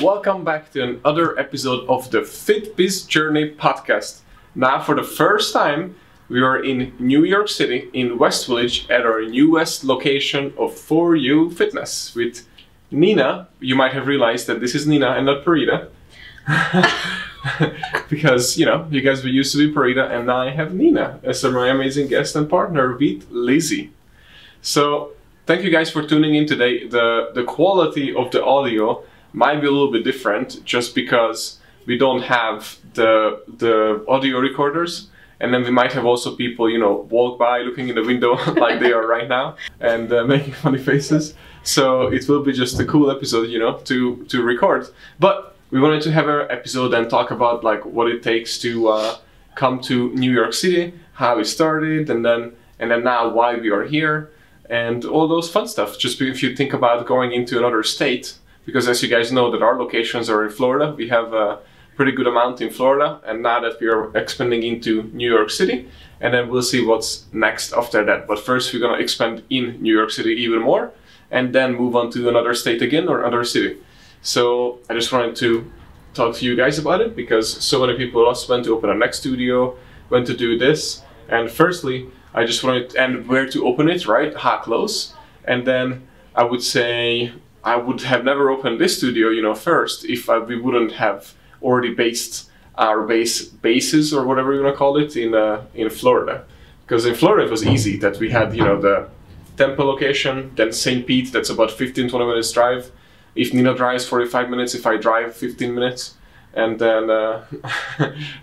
welcome back to another episode of the FitBiz Journey podcast. Now, for the first time, we are in New York City, in West Village, at our newest location of For You Fitness with Nina. You might have realized that this is Nina and not Parita. Because, you know, you guys were used to be Parita, and now I have Nina as my amazing guest and partner with Lizzie. So, thank you guys for tuning in today. The quality of the audio might be a little bit different just because we don't have the audio recorders, and then we might have also people, you know, walk by looking in the window like they are right now and making funny faces. So it will be just a cool episode, you know, to record. But we wanted to have an episode and talk about like what it takes to come to New York City, how we started, and then now why we are here, and all those fun stuff. Just if you think about going into another state, because as you guys know that our locations are in Florida, we have a pretty good amount in Florida, and now that we are expanding into New York City, and then we'll see what's next after that. But first we're gonna expand in New York City even more, and then move on to another state again or another city. So I just wanted to talk to you guys about it, because so many people asked when to open a next studio, when to do this. And firstly, I just wanted, and where to open it, right? How close? And then I would say, I would have never opened this studio, you know, first if we wouldn't have already based our bases or whatever you want to call it in Florida. Because in Florida it was easy that we had, you know, the Tampa location, then St. Pete, that's about 15-20 minutes drive. If Nina drives 45 minutes, if I drive 15 minutes, and then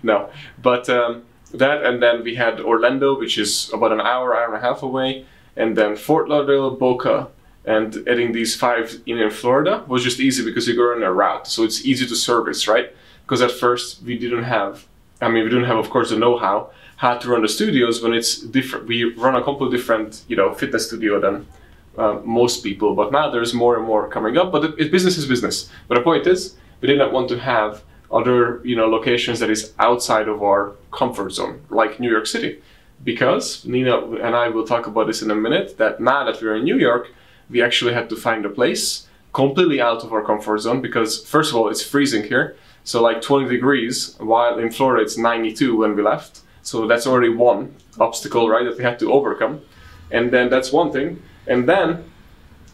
no, but that, and then we had Orlando, which is about an hour and a half away, and then Fort Lauderdale, Boca. And adding these 5 in Florida was just easy because you go on a route, so it's easy to service, right? Because at first we didn't have, of course the know-how to run the studios when it's different. We run a completely different, you know, fitness studio than most people, but now there's more and more coming up. But business is business. But the point is, we did not want to have other, you know, locations that is outside of our comfort zone, like New York City, because Nina and I will talk about this in a minute. That now that we're in New York, we actually had to find a place completely out of our comfort zone, because first of all, it's freezing here. So like 20 degrees, while in Florida it's 92 when we left. So that's already one obstacle, right, that we had to overcome. And then that's one thing. And then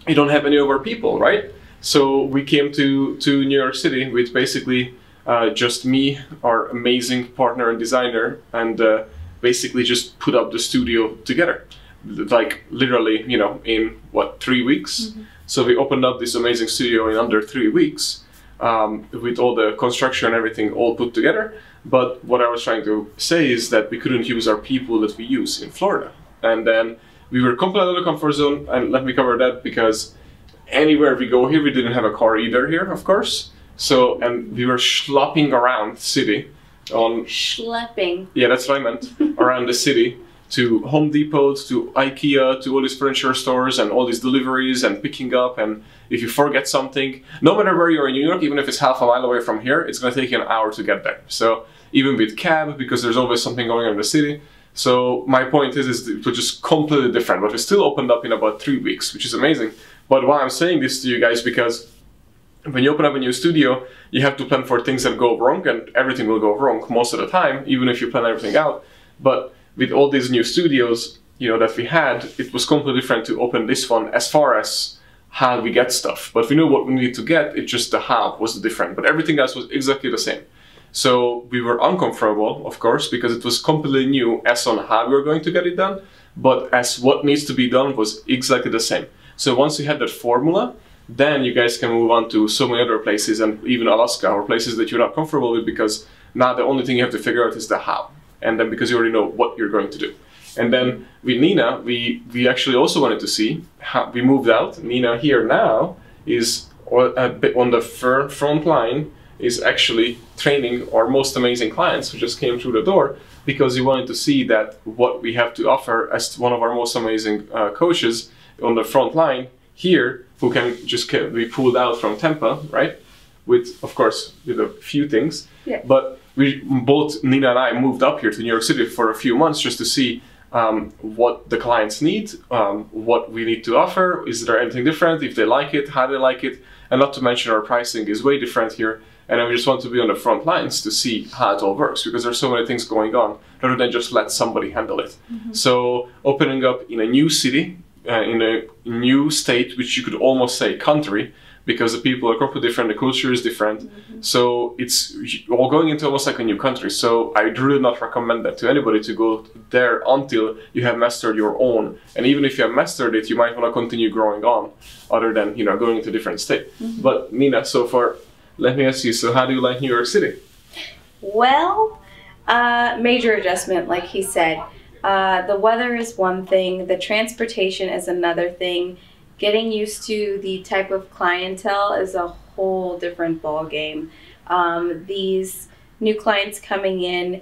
you don't have any of our people, right? So we came to New York City with basically just me, our amazing partner and designer, and basically just put up the studio together. Like literally, you know, in what, 3 weeks? Mm-hmm. So we opened up this amazing studio in under 3 weeks, with all the construction and everything all put together. But what I was trying to say is that we couldn't use our people that we use in Florida. And then we were completely out of the comfort zone, and let me cover that, because anywhere we go here, we didn't have a car either here, of course. So, and we were schlepping around the city on... Schlepping. Yeah, that's what I meant. Around the city. To Home Depot, to IKEA, to all these furniture stores and all these deliveries and picking up. And if you forget something, no matter where you're in New York, even if it's half a mile away from here, it's going to take you an hour to get there. So even with cab, because there's always something going on in the city. So my point is it was just completely different, but we still opened up in about 3 weeks, which is amazing. But why I'm saying this to you guys, because when you open up a new studio, you have to plan for things that go wrong, and everything will go wrong most of the time, even if you plan everything out. But with all these new studios, you know, that we had, it was completely different to open this one as far as how we get stuff. But we knew what we needed to get, it's just the how was different, but everything else was exactly the same. So we were uncomfortable, of course, because it was completely new as on how we were going to get it done, but as what needs to be done was exactly the same. So once you had that formula, then you guys can move on to so many other places, and even Alaska, or places that you're not comfortable with, because now the only thing you have to figure out is the how. And then because you already know what you're going to do. And then with Nina, we actually also wanted to see how we moved out. Nina here now is on the front line, is actually training our most amazing clients who just came through the door, because we wanted to see that what we have to offer as one of our most amazing coaches on the front line here, who can just be pulled out from Tampa, right? With, of course, with a few things. Yeah. But we both, Nina and I, moved up here to New York City for a few months just to see what the clients need, what we need to offer, is there anything different, if they like it, how they like it, And not to mention our pricing is way different here. And we just want to be on the front lines to see how it all works, because there's so many things going on rather than just let somebody handle it. So opening up in a new city, in a new state, which you could almost say country, because the people are completely different, the culture is different. So it's all going into almost like a new country. So I really not recommend that to anybody to go there until you have mastered your own. And even if you have mastered it, you might want to continue growing on, other than, you know, going to a different state. But Nina, so far, let me ask you, so how do you like New York City? Well, major adjustment, like he said. The weather is one thing, the transportation is another thing. Getting used to the type of clientele is a whole different ball game. These new clients coming in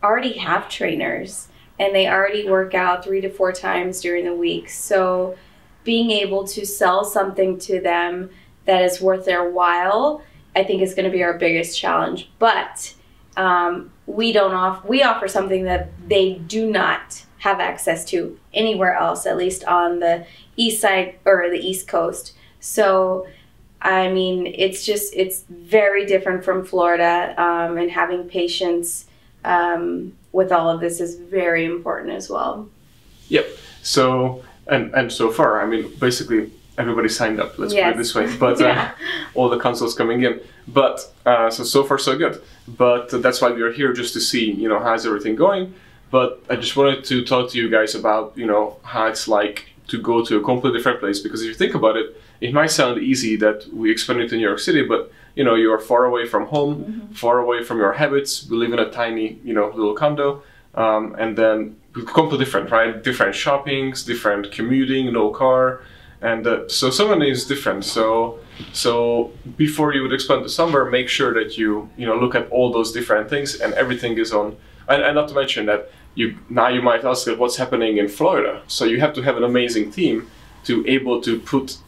already have trainers, and they already work out 3 to 4 times during the week. So being able to sell something to them that is worth their while, I think is going to be our biggest challenge. But we offer something that they do not have access to anywhere else, at least on the east side or the East Coast. So, I mean, it's very different from Florida, and having patience with all of this is very important as well. Yep. So, and so far, I mean, basically everybody signed up, let's put it this way, but all the consoles coming in. But so far so good. But that's why we are here, just to see, you know, how's everything going. But I just wanted to talk to you guys about, you know, how it's like to go to a completely different place. Because if you think about it, it might sound easy that we expanded to New York City, but, you know, you are far away from home, far away from your habits. We live in a tiny, you know, little condo, and then completely different, right? Different shoppings, different commuting, no car. And so many is different. So before you would expand to somewhere, make sure that you look at all those different things, and everything is on. And not to mention that you might ask what's happening in Florida. So you have to have an amazing team to able to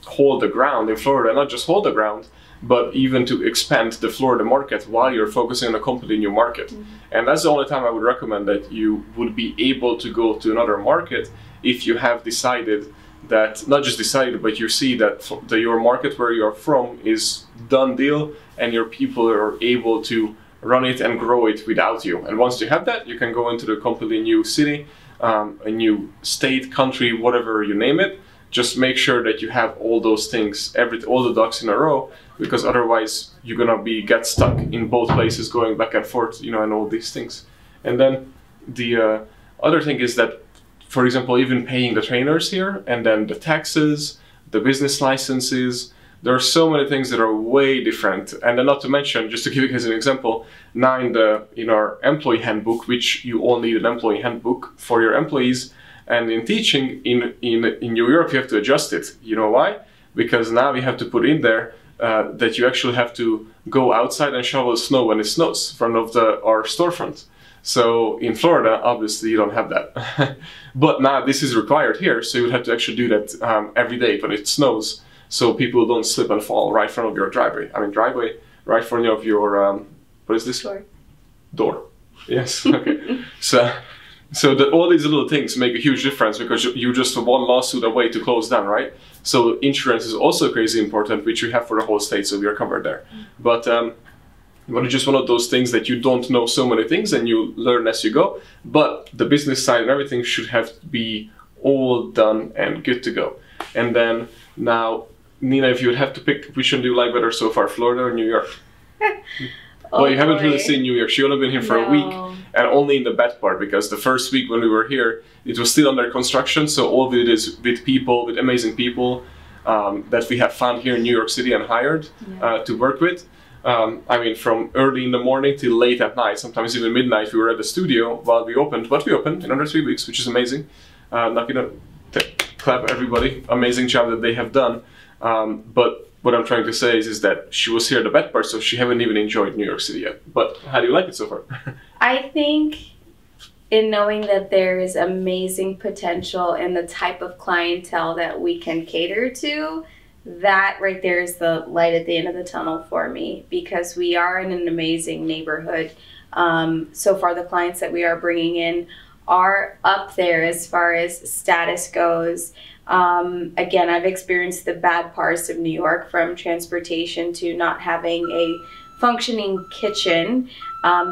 hold the ground in Florida, not just hold the ground, but even to expand the Florida market while you're focusing on a completely new market. And that's the only time I would recommend that you would be able to go to another market if you have decided that, not just decided, but you see that your market where you're from is done deal, and your people are able to run it and grow it without you. And once you have that, you can go into the completely new city, a new state, country, whatever you name it. Just make sure that you have all those things, all the ducks in a row, because otherwise you're gonna get stuck in both places, going back and forth, you know, and all these things. And then the other thing is that, for example, even paying the trainers here, and then the taxes, the business licenses, there are so many things that are way different. And then not to mention, just to give you guys an example, now in our employee handbook, which you all need an employee handbook for your employees, and in teaching in New York, you have to adjust it. You know why? Because now we have to put in there that you actually have to go outside and shovel snow when it snows in front of our storefront. So in Florida, obviously you don't have that. But now this is required here, so you would have to actually do that every day when it snows, so people don't slip and fall right in front of your driveway. Right in front of your, what is this? Door. Yes, okay. So all these little things make a huge difference, because you're just one lawsuit away to close down, right? So insurance is also crazy important, which we have for the whole state, so we are covered there. But it's just one of those things that you don't know so many things, and you learn as you go. But the business side and everything should have to be all done and good to go. And then now, Nina, if you would have to pick, which one do you like better so far, Florida or New York? Well, you haven't really seen New York. She only been here for a week, and only in the bad part, because the first week when we were here, it was still under construction. So all of it is with amazing people that we have found here in New York City and hired to work with. I mean, from early in the morning till late at night, sometimes even midnight, we were at the studio while we opened. But we opened in under 3 weeks, which is amazing. Not gonna clap everybody, amazing job that they have done. But what I'm trying to say is that she was here the bad part, so she haven't even enjoyed New York City yet. But how do you like it so far? I think in knowing that there is amazing potential in the type of clientele that we can cater to, that right there is the light at the end of the tunnel for me, because we are in an amazing neighborhood. So far, the clients that we are bringing in are up there as far as status goes. Again, I've experienced the bad parts of New York, from transportation to not having a functioning kitchen.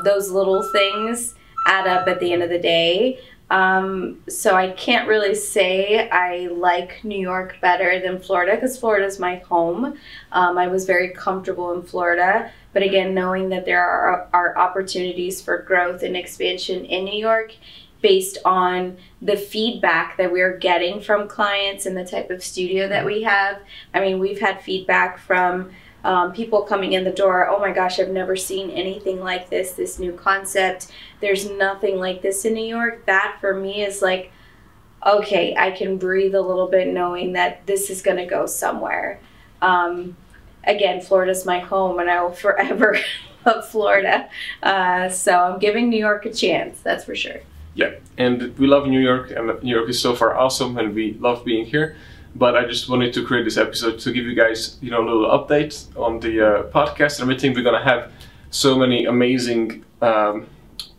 Those little things add up at the end of the day. So I can't really say I like New York better than Florida, because Florida is my home. I was very comfortable in Florida, but again, knowing that there are opportunities for growth and expansion in New York based on the feedback that we're getting from clients and the type of studio that we have. I mean, we've had feedback from people coming in the door, oh my gosh, I've never seen anything like this new concept. There's nothing like this in New York. That for me is like, okay, I can breathe a little bit knowing that this is going to go somewhere. Again, Florida's my home and I will forever love Florida. So I'm giving New York a chance, that's for sure. Yeah, and we love New York, and New York is so far awesome, and we love being here. But I just wanted to create this episode to give you guys, you know, a little update on the podcast and everything. We're gonna have so many amazing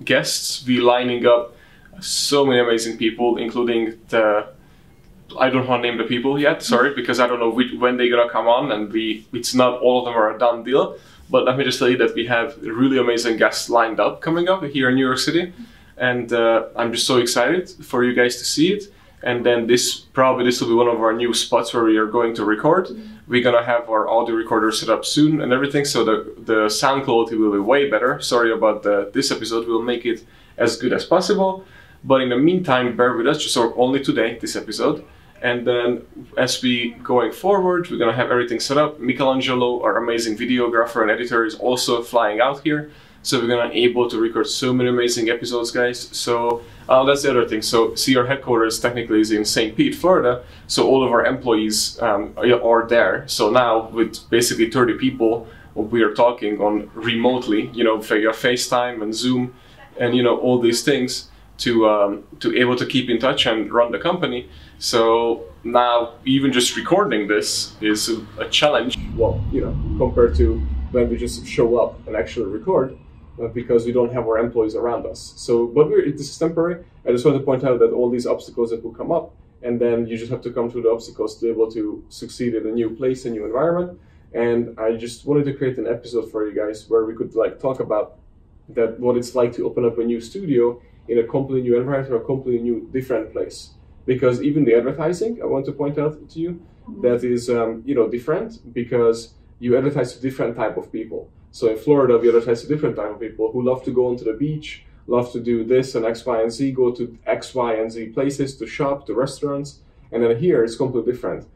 guests. We're lining up so many amazing people, including I don't want to name the people yet, sorry, because I don't know when they're gonna come on, and it's not all of them are a done deal. But let me just tell you that we have really amazing guests lined up coming up here in New York City. And I'm just so excited for you guys to see it. And then this will be one of our new spots where we are going to record. We're gonna have our audio recorder set up soon and everything, so the sound quality will be way better. Sorry about this episode, we'll make it as good as possible. But in the meantime, bear with us, just only today, this episode. And then as we going forward, we're gonna have everything set up. Michelangelo, our amazing videographer and editor, is also flying out here. So we're gonna able to record so many amazing episodes, guys. So that's the other thing. So see, our headquarters technically is in St. Pete, Florida. So all of our employees are there. So now with basically 30 people, we are talking on remotely, you know, via FaceTime and Zoom, and you know, all these things to able to keep in touch and run the company. So now even just recording this is a challenge. Well, you know, compared to when we just show up and actually record. Because we don't have our employees around us. So, but this is temporary. I just want to point out that all these obstacles that will come up, and then you just have to come through the obstacles to be able to succeed in a new place, a new environment. And I just wanted to create an episode for you guys where we could like talk about that, what it's like to open up a new studio in a completely new environment or a completely new, different place. Because even the advertising, I want to point out to you, that is, you know, different, because you advertise to different type of people. So in Florida, we advertise to different type of people who love to go onto the beach, love to do this and X, Y, and Z, go to X, Y, and Z places to shop, to restaurants. And then here, it's completely different.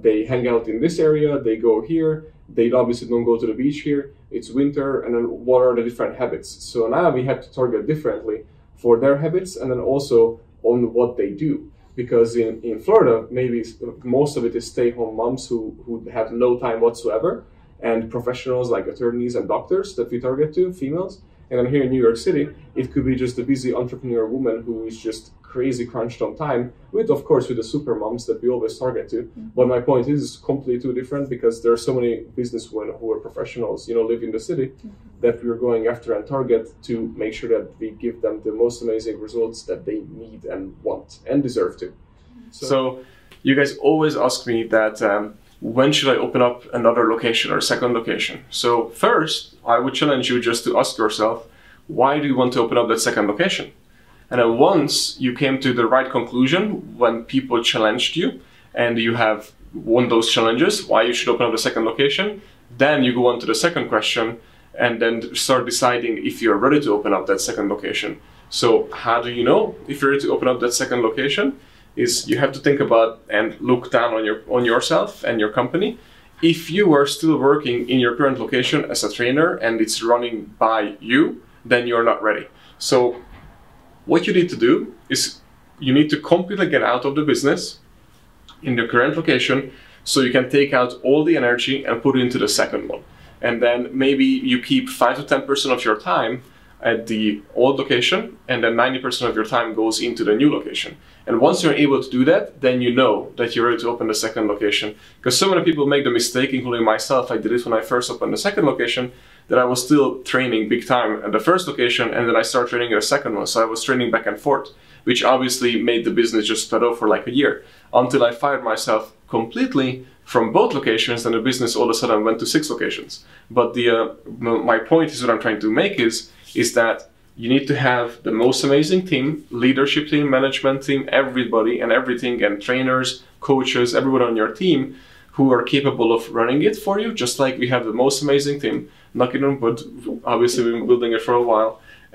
They hang out in this area, they go here, they obviously don't go to the beach here, it's winter, and then what are the different habits? So now we have to target differently for their habits, and then also on what they do. Because in Florida, maybe most of it is stay-home moms who have no time whatsoever, and professionals like attorneys and doctors that we target to, females. And then here in New York City, it could be just a busy entrepreneur woman who is just crazy crunched on time, with, of course, with the super moms that we always target to. But my point is completely too different, because there are so many businesswomen who are professionals, you know, live in the city, that we're going after and target to make sure that we give them the most amazing results that they need and want and deserve to. So you guys always ask me that, when should I open up another location or a second location? So first, I would challenge you just to ask yourself, why do you want to open up that second location? And then once you came to the right conclusion, when people challenged you and you have won those challenges, why you should open up the second location, then you go on to the second question and then start deciding if you're ready to open up that second location. So how do you know if you're ready to open up that second location? Is you have to think about and look down on yourself and your company. If you are still working in your current location as a trainer and it's running by you, then you're not ready. So what you need to do is you need to completely get out of the business in the current location, so you can take out all the energy and put it into the second one. And then maybe you keep 5 to 10% of your time at the old location, and then 90% of your time goes into the new location. And once you're able to do that, then you know that you're ready to open the second location. Because so many people make the mistake, including myself, I did it when I first opened the second location, that I was still training big time at the first location, and then I started training at the second one. So I was training back and forth, which obviously made the business just plateau for like a year until I fired myself completely from both locations, and the business all of a sudden went to 6 locations. But my point is, what I'm trying to make is that you need to have the most amazing team, leadership team, management team, everybody and everything, and trainers, coaches, everyone on your team who are capable of running it for you, just like we have the most amazing team. Knocking on wood, obviously we've been building it for a while,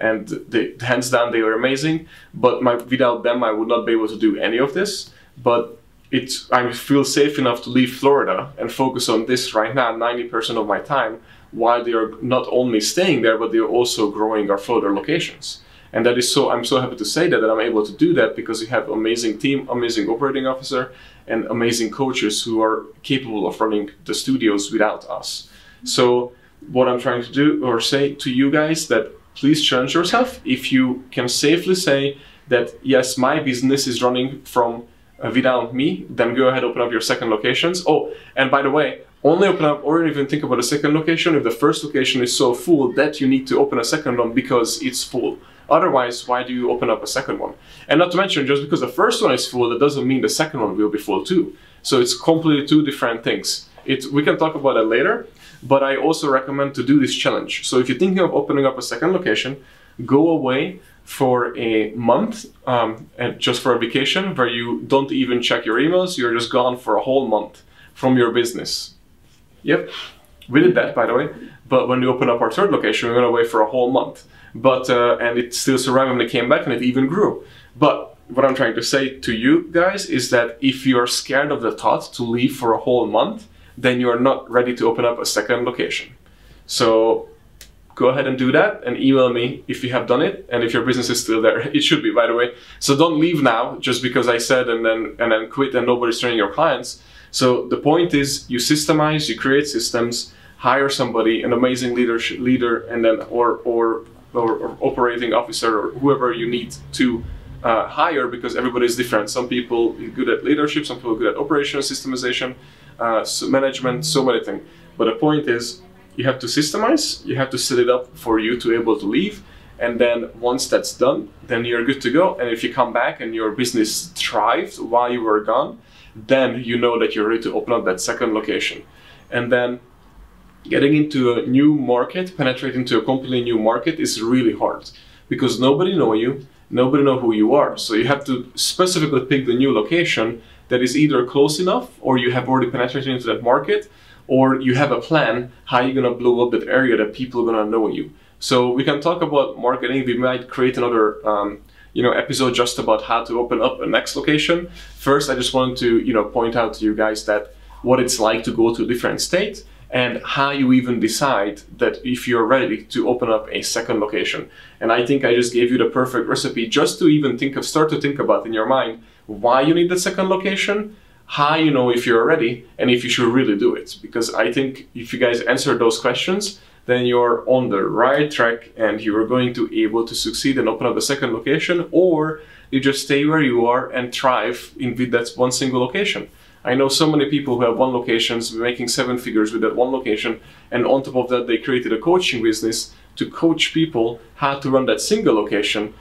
and hands down they are amazing, but without them I would not be able to do any of this. But I feel safe enough to leave Florida and focus on this right now 90% of my time, while they are not only staying there, but they're also growing our Florida locations. And that is I'm so happy to say that I'm able to do that, because we have amazing team, amazing operating officer, and amazing coaches who are capable of running the studios without us. So what I'm trying to do or say to you guys, that please challenge yourself. If you can safely say that, yes, my business is running from without me, then go ahead, open up your second locations. Oh, and by the way, only open up or even think about a second location if the first location is so full that you need to open a second one because it's full. Otherwise, why do you open up a second one? And not to mention, just because the first one is full, that doesn't mean the second one will be full too. So it's completely 2 different things. We can talk about it later, but I also recommend to do this challenge. So if you're thinking of opening up a second location, go away for a month, and just for a vacation where you don't even check your emails. You're just gone for a whole month from your business. Yep, we did that, by the way. But when we opened up our third location, we went away for a whole month. But and it still survived when it came back, and it even grew. But what I'm trying to say to you guys is that if you are scared of the thought to leave for a whole month, then you are not ready to open up a second location. So go ahead and do that, and email me if you have done it, and if your business is still there. It should be, by the way. So don't leave now just because I said and then quit and nobody's training your clients. So the point is, you systemize, you create systems, hire somebody, an amazing leader, and then or operating officer, or whoever you need to hire, because everybody is different. Some people are good at leadership, some people are good at operational systemization, management, so many things. But the point is, you have to systemize, you have to set it up for you to be able to leave, and then once that's done, then you're good to go. And if you come back and your business thrived while you were gone, then you know that you're ready to open up that second location. And then getting into a new market, penetrating into a completely new market is really hard, because nobody knows you, nobody knows who you are. So you have to specifically pick the new location that is either close enough, or you have already penetrated into that market, or you have a plan how you're gonna blow up that area that people are gonna know you. So we can talk about marketing. We might create another episode just about how to open up a next location. First, I just wanted to point out to you guys that what it's like to go to a different state, and how you even decide that if you're ready to open up a second location. And I think I just gave you the perfect recipe just to even start to think about in your mind why you need the second location, how you know if you're ready, and if you should really do it. Because I think if you guys answer those questions, then you're on the right track, and you're going to be able to succeed and open up a second location, or you just stay where you are and thrive with that one single location. I know so many people who have one location, making 7 figures with that one location, and on top of that they created a coaching business to coach people how to run that single location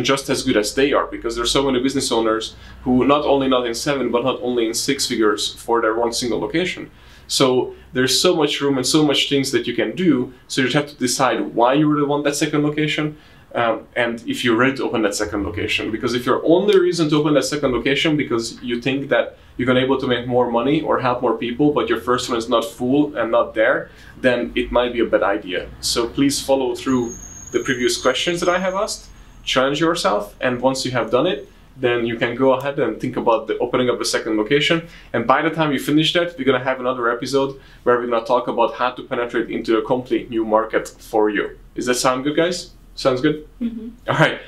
just as good as they are, because there's so many business owners who not only not in 7 but not only in 6 figures for their one single location. So there's so much room and so much things that you can do. So you just have to decide why you really want that second location, and if you're ready to open that second location. Because if your only reason to open that second location because you think that you're gonna be able to make more money or help more people, but your first one is not full and not there, then it might be a bad idea. So please follow through the previous questions that I have asked, challenge yourself, and once you have done it, then you can go ahead and think about the opening up a second location. And by the time you finish that, we're gonna have another episode where we're gonna talk about how to penetrate into a complete new market for you. Does that sound good, guys? Sounds good? Mm-hmm. All right.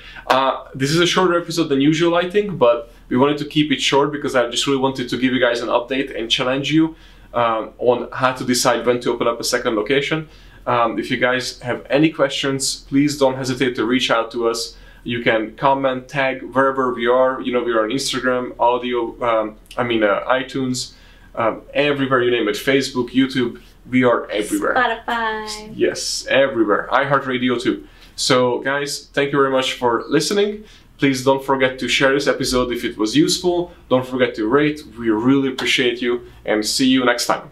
This is a shorter episode than usual, I think, but we wanted to keep it short because I just really wanted to give you guys an update and challenge you on how to decide when to open up a second location. If you guys have any questions, please don't hesitate to reach out to us. You can comment, tag wherever we are. We are on Instagram, audio, iTunes, everywhere you name it, Facebook, YouTube. We are everywhere. Spotify. Yes, everywhere. iHeartRadio too. So guys, thank you very much for listening. Please don't forget to share this episode if it was useful. Don't forget to rate. We really appreciate you, and see you next time.